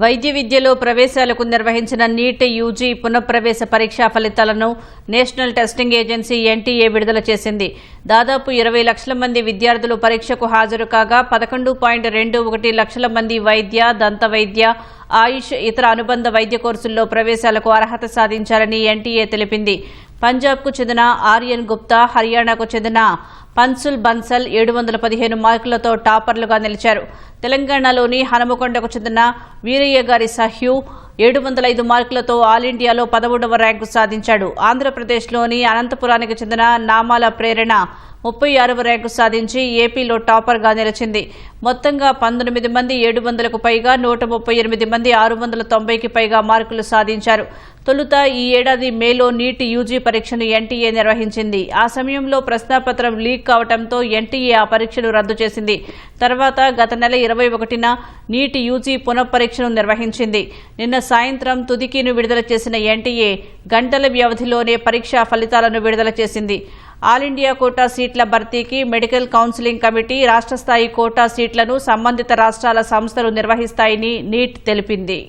వైద్య విద్యలో ప్రవేశాలకు నిర్వహించిన నీట్ యూజీ పునఃప్రవేశ పరీక్షా ఫలితాలను నేషనల్ టెస్టింగ్ ఏజెన్సీ ఎన్టీఏ విడుదల చేసింది. దాదాపు 20 లక్షల మంది విద్యార్థులు పరీక్షకు హాజరు కాగా 11.21 లక్షల మంది వైద్య, దంత వైద్య, ఆయుష్, ఇతర అనుబంధ వైద్య కోర్సుల్లో ప్రవేశాలకు అర్హత సాధించారని ఎన్టీఏ తెలిపింది. పంజాబ్కు చెందిన ఆర్యన్ గుప్తా, హర్యానాకు చెందిన పన్సుల్ బన్సల్ 715 మార్కులతో టాపర్లుగా నిలిచారు. తెలంగాణలోని హనుమకొండకు చెందిన వీరయ్యగారి సహ్యూ 705 మార్కులతో ఆల్ ఇండియాలో 13వ ర్యాంకు సాధించాడు. ఆంధ్రప్రదేశ్లోని అనంతపురానికి చెందిన నామాల ప్రేరణ 36వ ర్యాంకు సాధించి ఏపీలో టాపర్గా నిలిచింది. మొత్తంగా 19 మంది 700కు పైగా, 138 మంది 690కి పైగా మార్కులు సాధించారు. తొలుత ఈ ఏడాది మేలో నీట్ యూజీ పరీక్షను ఎన్టీఏ నిర్వహించింది. ఆ సమయంలో ప్రశ్నాపత్రం లీక్ కావడంతో ఎన్టీఏ ఆ పరీక్షను రద్దు చేసింది. తర్వాత గత నెల 21న నీట్ యూజీ పునఃపరీక్షను నిర్వహించింది. నిన్న సాయంత్రం తుదికీను విడుదల చేసిన ఎన్టీఏ గంటల వ్యవధిలోనే పరీక్షా ఫలితాలను విడుదల చేసింది. ఆల్ ఇండియా కోటా సీట్ల భర్తీకి మెడికల్ కౌన్సిలింగ్ కమిటీ, రాష్ట్ర స్థాయి కోటా సీట్లను సంబంధిత రాష్ట్రాల సంస్థలు నిర్వహిస్తాయని నీట్ తెలిపింది.